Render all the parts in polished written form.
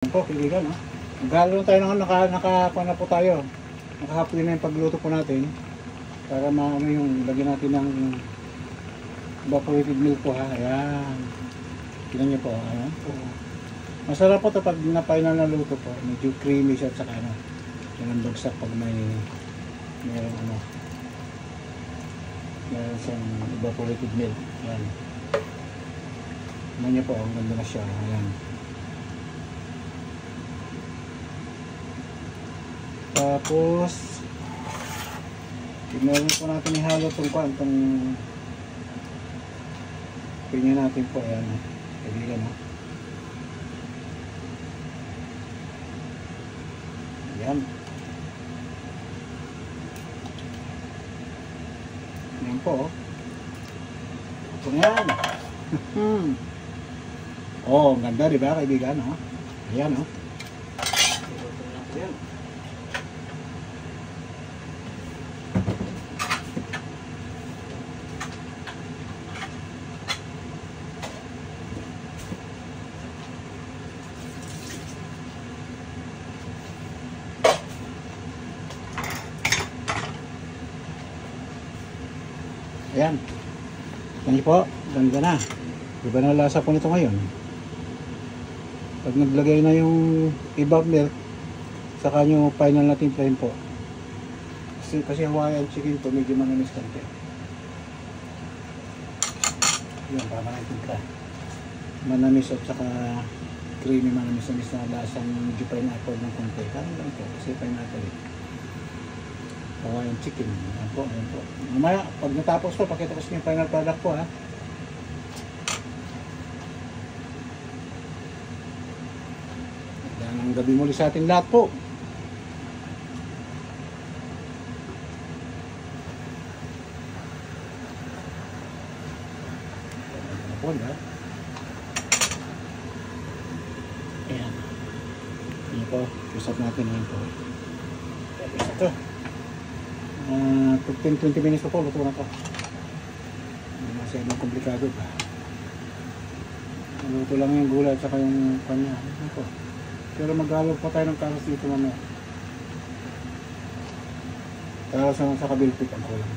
Po, kaibigan, no? Galo na tayo ng na po tayo. Nakahapon na yung pagluto po natin. Para maano yung lagyan natin ng evaporated milk po, ha. Ayan. Tignan niyo po, ayan po. Masarap po ito pag na-final na luto po. Medyo creamy siya at saka ano. Yan ang bagsak pag mayroong ano. Mayroon siyang evaporated milk. Ayan. Tignan niyo po, ang ganda na siya. Ayan. Tapos meron po natin ihalo itong pinya natin po. Ayan, kaibigan, no? Ayan. Ayan po. Ito na yan. Oh, ang ganda, diba, kaibigan, no? Ayan, no? Ayan. Ayan. Yan po. Ganda na. Iba na lasa po nito ngayon. Pag naglagay na yung evap milk, saka yung final na timplahin po. Kasi Hawaiian chicken to medyo manamis konti. Yun, para na timpla. Manamis at saka creamy, manamis-namis na lasang medyo pineapple ng konti. Kaya lang po. Kasi pineapple eh. Hawaiian chicken. Ayan po, ayan po. Mamaya, pag natapos po, pakita ko sa inyo yung final product po, ha. Yan ang gabi muli sa ating lahat po. Ayan po, ha. Ayan. Ayan po. Usap natin ngayon po. Tapos ito. 15-20 minutes po, luto na po. Masyadong komplikado pa. Luto lang yung gulay at saka yung kanya. Ito. Pero mag-alog pa tayo ng karas dito mamaya. Karas naman sa kabilpit ang kulang.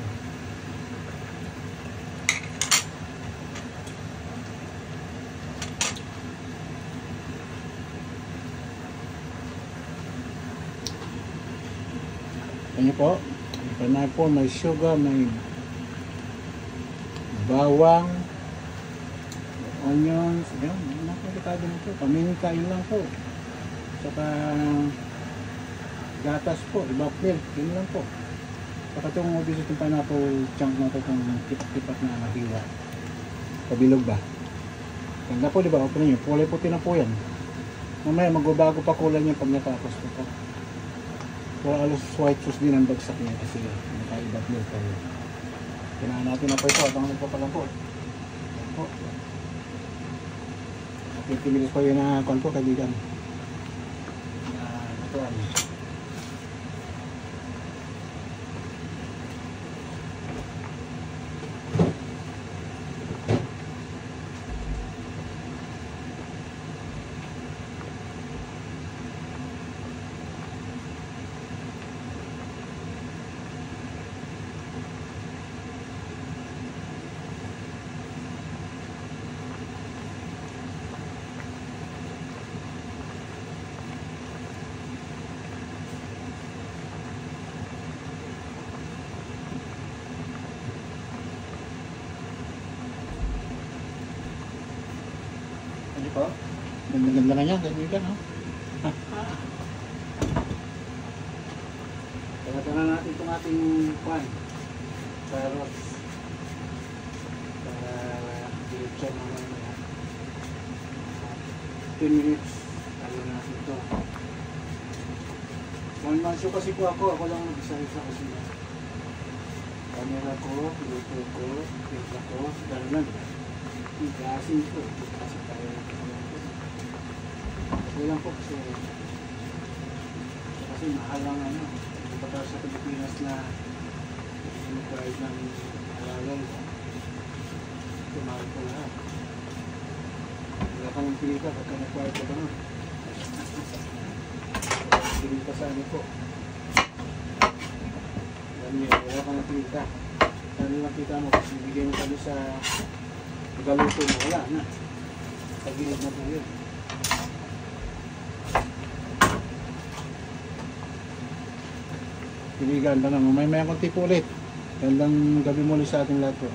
Kanya po. Pineapple, may sugar, may bawang, onions, yan, napakatado na po. Paminta, yun lang po. Saka gatas po, evap milk, yun lang po. Saka itong obvious itong pineapple chunk na ito, itong tipat-tipat na mahiwa. Pabilog ba? Ganda po, diba? Open nyo, kulay puti na po yan. Mamaya magbabago pa kulay niya pag natapos po. Pero alos white sauce din ang bagsak niya kasi naka-evap milk tayo. Kinahan natin na po ito habang nagpapalang po. Ayan po. 50 minutes po yun na kwan po, kaibigan. Natuan. Po. Ganda-ganda na niya, kaibigan, no? Kaya na natin itong ating pan. Carrots. Para diretso naman na 10 minutes. Ano natin ito. One man show kasi po ako lang nag-isa-isa kasi na. Camera ko, luto ko, pizza ko, gano'n. Igasin ko. Kasi tayo lang po kasi mahal lang ano kapag sa Pilipinas na required ng halalan mahal po lahat wala kang pilita pagka required ka ba nun Pilit pa sa ano po. Dami, wala ka ng pinita. Ano lang kita mo, kasi bigay mo kami sa pagaluto mo, wala na. Pagilid na po yun. Sige, ganda na. May konti po ulit. Gandang gabi muli sa ating lahat po.